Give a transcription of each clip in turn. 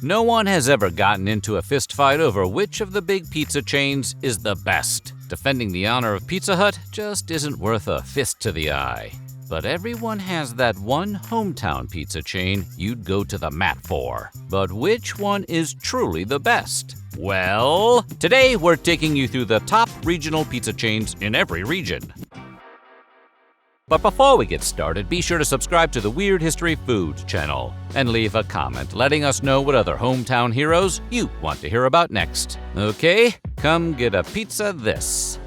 No one has ever gotten into a fistfight over which of the big pizza chains is the best. Defending the honor of Pizza Hut just isn't worth a fist to the eye. But everyone has that one hometown pizza chain you'd go to the mat for. But which one is truly the best? Well, today we're taking you through the top regional pizza chains in every region. But before we get started, be sure to subscribe to the Weird History Food channel and leave a comment letting us know what other hometown heroes you want to hear about next. Okay, come get a pizza this.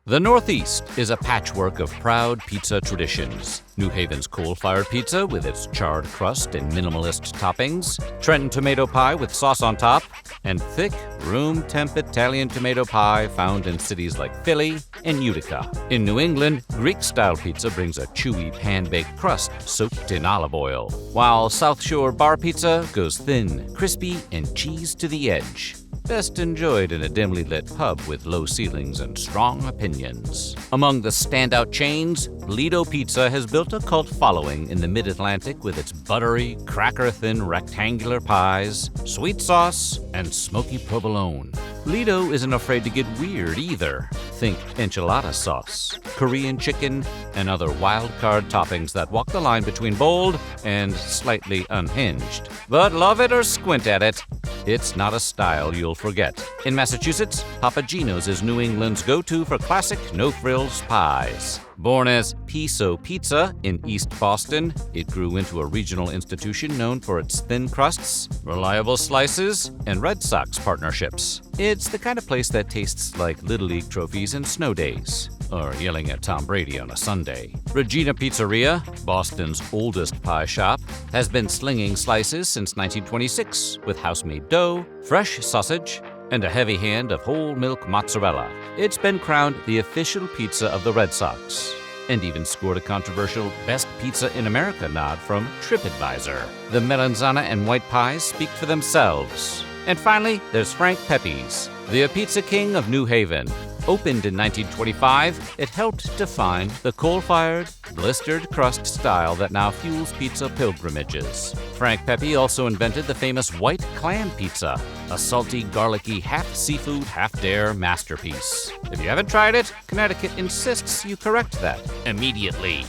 The Northeast is a patchwork of proud pizza traditions. New Haven's coal-fired pizza with its charred crust and minimalist toppings, Trenton tomato pie with sauce on top, and thick, room-temp Italian tomato pie found in cities like Philly and Utica. In New England, Greek-style pizza brings a chewy pan-baked crust soaked in olive oil, while South Shore bar pizza goes thin, crispy, and cheese to the edge. Best enjoyed in a dimly lit pub with low ceilings and strong opinions. Among the standout chains, Lido Pizza has built a cult following in the mid-Atlantic with its buttery, cracker-thin rectangular pies, sweet sauce, and smoky provolone. Lido isn't afraid to get weird either. Think enchilada sauce, Korean chicken, and other wild-card toppings that walk the line between bold and slightly unhinged. But love it or squint at it, it's not a style you'll forget. In Massachusetts, Papa Gino's is New England's go-to for classic no-frills pies. Born as Piso Pizza in East Boston, it grew into a regional institution known for its thin crusts, reliable slices, and Red Sox partnerships. It's the kind of place that tastes like Little League trophies and snow days, or yelling at Tom Brady on a Sunday. Regina Pizzeria, Boston's oldest pie shop, has been slinging slices since 1926 with house-made dough, fresh sausage, and a heavy hand of whole milk mozzarella. It's been crowned the official pizza of the Red Sox, and even scored a controversial Best Pizza in America nod from TripAdvisor. The melanzana and white pies speak for themselves. And finally, there's Frank Pepe's, the pizza king of New Haven. Opened in 1925, it helped define the coal-fired, blistered crust style that now fuels pizza pilgrimages. Frank Pepe also invented the famous white clam pizza, a salty, garlicky, half-seafood, half-dare masterpiece. If you haven't tried it, Connecticut insists you correct that immediately.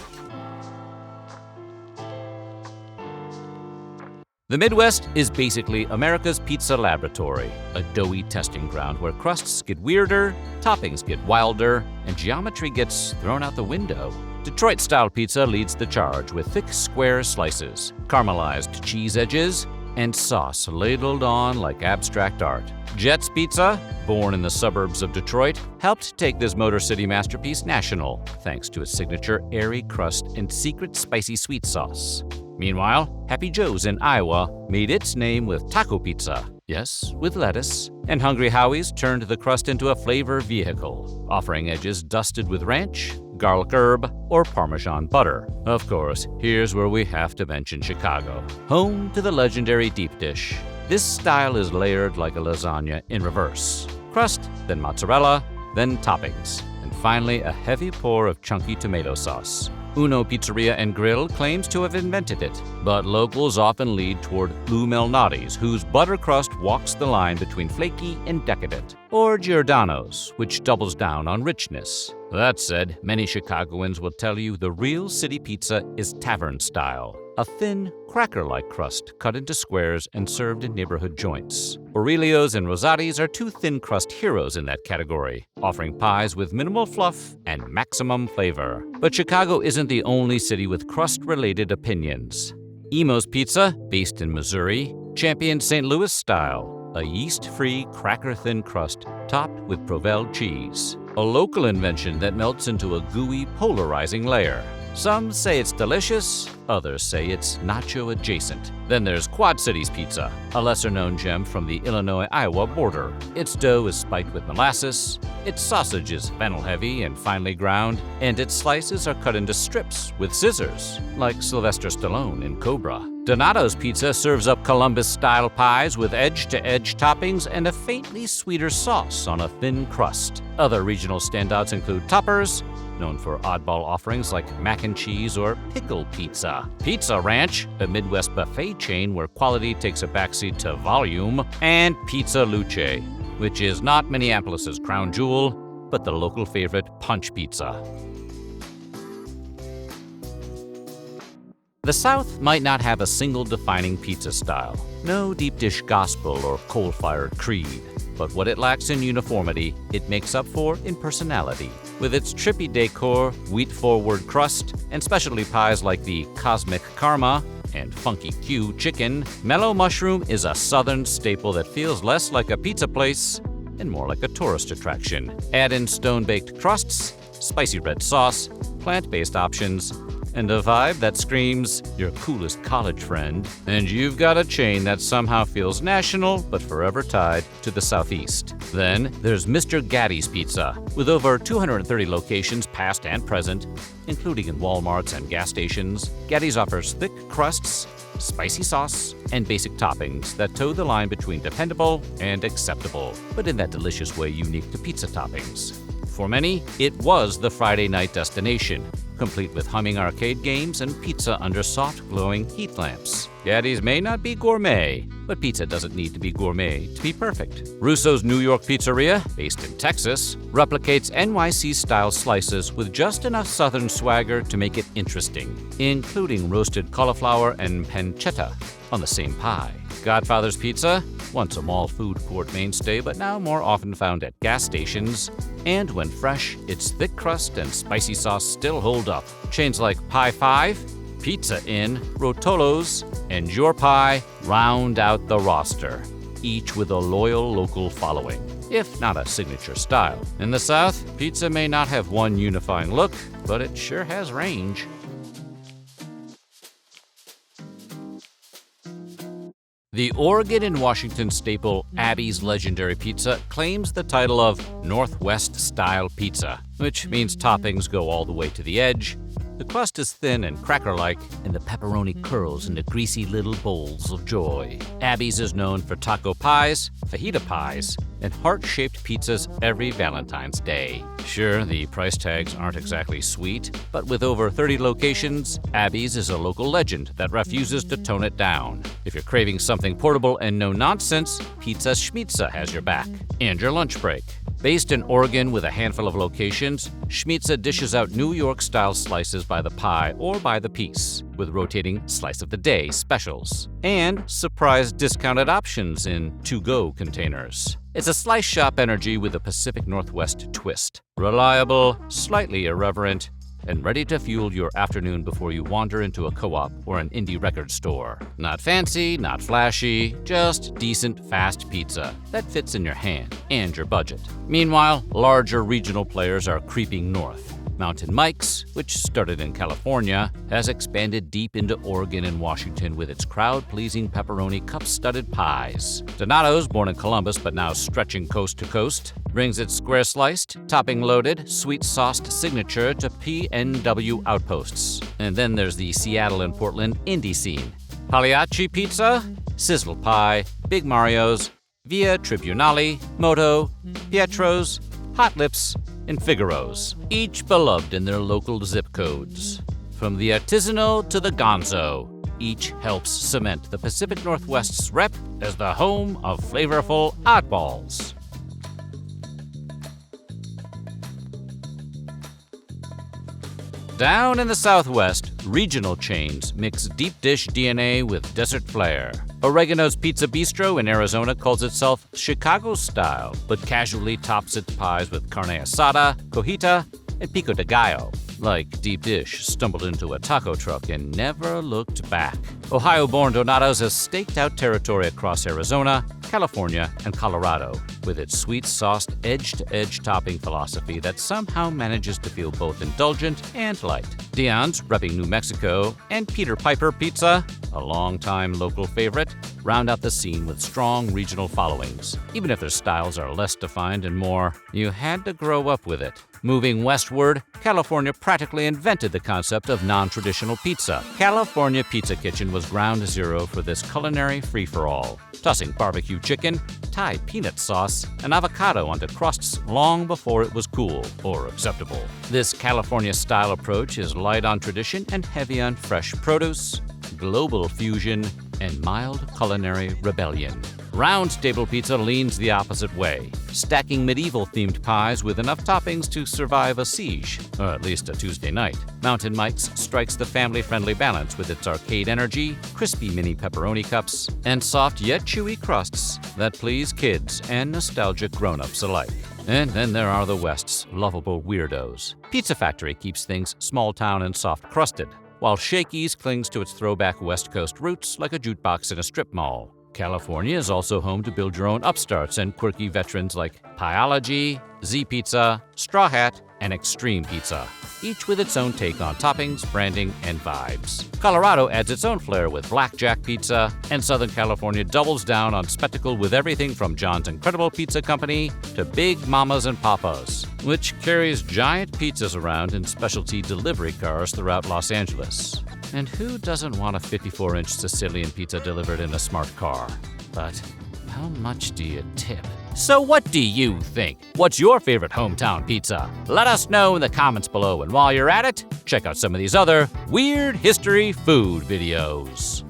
The Midwest is basically America's pizza laboratory, a doughy testing ground where crusts get weirder, toppings get wilder, and geometry gets thrown out the window. Detroit-style pizza leads the charge with thick, square slices, caramelized cheese edges, and sauce ladled on like abstract art. Jets Pizza, born in the suburbs of Detroit, helped take this Motor City masterpiece national, thanks to its signature airy crust and secret spicy sweet sauce. Meanwhile, Happy Joe's in Iowa made its name with taco pizza, yes, with lettuce, and Hungry Howie's turned the crust into a flavor vehicle, offering edges dusted with ranch, garlic herb, or Parmesan butter. Of course, here's where we have to mention Chicago, home to the legendary deep dish. This style is layered like a lasagna in reverse. Crust, then mozzarella, then toppings, and finally a heavy pour of chunky tomato sauce. Uno Pizzeria and Grill claims to have invented it, but locals often lead toward Lou Malnati's, whose butter crust walks the line between flaky and decadent, or Giordano's, which doubles down on richness. That said, many Chicagoans will tell you the real city pizza is tavern style, a thin, cracker-like crust cut into squares and served in neighborhood joints. Aurelio's and Rosati's are two thin crust heroes in that category, offering pies with minimal fluff and maximum flavor. But Chicago isn't the only city with crust-related opinions. Emo's Pizza, based in Missouri, champions St. Louis style, a yeast-free, cracker-thin crust topped with Provel cheese, a local invention that melts into a gooey, polarizing layer. Some say it's delicious, others say it's nacho adjacent. Then there's Quad Cities Pizza, a lesser-known gem from the Illinois-Iowa border. Its dough is spiked with molasses, its sausage is fennel-heavy and finely ground, and its slices are cut into strips with scissors, like Sylvester Stallone in Cobra. Donato's Pizza serves up Columbus-style pies with edge-to-edge toppings and a faintly sweeter sauce on a thin crust. Other regional standouts include Toppers, known for oddball offerings like mac and cheese or pickle pizza. Pizza Ranch, a Midwest buffet chain where quality takes a backseat to volume. And Pizza Luce, which is not Minneapolis's crown jewel, but the local favorite punch pizza. The South might not have a single defining pizza style, no deep dish gospel or coal-fired creed, but what it lacks in uniformity, it makes up for in personality. With its trippy decor, wheat-forward crust, and specialty pies like the Cosmic Karma and Funky Q chicken, Mellow Mushroom is a Southern staple that feels less like a pizza place and more like a tourist attraction. Add in stone-baked crusts, spicy red sauce, plant-based options, and a vibe that screams your coolest college friend, and you've got a chain that somehow feels national but forever tied to the Southeast. Then there's Mr. Gatti's Pizza. With over 230 locations past and present, including in Walmarts and gas stations, Gatti's offers thick crusts, spicy sauce, and basic toppings that toe the line between dependable and acceptable, but in that delicious way unique to pizza toppings. For many, it was the Friday night destination, complete with humming arcade games and pizza under soft, glowing heat lamps. Gatti's may not be gourmet, but pizza doesn't need to be gourmet to be perfect. Russo's New York Pizzeria, based in Texas, replicates NYC-style slices with just enough Southern swagger to make it interesting, including roasted cauliflower and pancetta on the same pie. Godfather's Pizza, once a mall food court mainstay but now more often found at gas stations, and when fresh, its thick crust and spicy sauce still hold up. Chains like Pie 5, Pizza Inn, Rotolo's, and Your Pie round out the roster, each with a loyal local following, if not a signature style. In the South, pizza may not have one unifying look, but it sure has range. The Oregon and Washington staple Abby's Legendary Pizza claims the title of Northwest-style pizza, which means toppings go all the way to the edge. The crust is thin and cracker-like, and the pepperoni curls into greasy little bowls of joy. Abby's is known for taco pies, fajita pies, and heart-shaped pizzas every Valentine's Day. Sure, the price tags aren't exactly sweet, but with over 30 locations, Abby's is a local legend that refuses to tone it down. If you're craving something portable and no nonsense, Pizza Schmitza has your back. And your lunch break. Based in Oregon with a handful of locations, Schmitza dishes out New York-style slices by the pie or by the piece, with rotating slice of the day specials, and surprise discounted options in to-go containers. It's a slice shop energy with a Pacific Northwest twist. Reliable, slightly irreverent, and ready to fuel your afternoon before you wander into a co-op or an indie record store. Not fancy, not flashy, just decent, fast pizza that fits in your hand and your budget. Meanwhile, larger regional players are creeping north. Mountain Mike's, which started in California, has expanded deep into Oregon and Washington with its crowd-pleasing pepperoni cup-studded pies. Donato's, born in Columbus but now stretching coast to coast, brings its square-sliced, topping-loaded, sweet-sauced signature to PNW outposts. And then there's the Seattle and Portland indie scene. Pagliacci Pizza, Sizzle Pie, Big Mario's, Via Tribunali, Moto, Pietro's, Hot Lips, and Figaro's, each beloved in their local zip codes. From the artisanal to the gonzo, each helps cement the Pacific Northwest's rep as the home of flavorful oddballs. Down in the Southwest, regional chains mix deep dish DNA with desert flair. Oregano's Pizza Bistro in Arizona calls itself Chicago style, but casually tops its pies with carne asada, cojita, and pico de gallo. Like deep dish stumbled into a taco truck and never looked back. Ohio-born Donato's has staked out territory across Arizona, California, and Colorado, with its sweet-sauced, edge-to-edge topping philosophy that somehow manages to feel both indulgent and light. Dion's, repping New Mexico, and Peter Piper Pizza a longtime local favorite, round out the scene with strong regional followings. Even if their styles are less defined and more, you had to grow up with it. Moving westward, California practically invented the concept of non-traditional pizza. California Pizza Kitchen was ground zero for this culinary free-for-all, tossing barbecue chicken, Thai peanut sauce, and avocado onto crusts long before it was cool or acceptable. This California-style approach is light on tradition and heavy on fresh produce, global fusion, and mild culinary rebellion. Round Table Pizza leans the opposite way, stacking medieval-themed pies with enough toppings to survive a siege, or at least a Tuesday night. Mountain Mike's strikes the family-friendly balance with its arcade energy, crispy mini pepperoni cups, and soft yet chewy crusts that please kids and nostalgic grown-ups alike. And then there are the West's lovable weirdos. Pizza Factory keeps things small-town and soft-crusted, while Shakey's clings to its throwback West Coast roots like a jukebox in a strip mall. California is also home to build-your-own upstarts and quirky veterans like Pieology, Z-Pizza, Straw Hat, and Extreme Pizza, each with its own take on toppings, branding, and vibes. Colorado adds its own flair with Blackjack Pizza, and Southern California doubles down on spectacle with everything from John's Incredible Pizza Company to Big Mamas and Papas, which carries giant pizzas around in specialty delivery cars throughout Los Angeles. And who doesn't want a 54-inch Sicilian pizza delivered in a smart car? But how much do you tip? So what do you think? What's your favorite hometown pizza? Let us know in the comments below, and while you're at it, check out some of these other weird history food videos.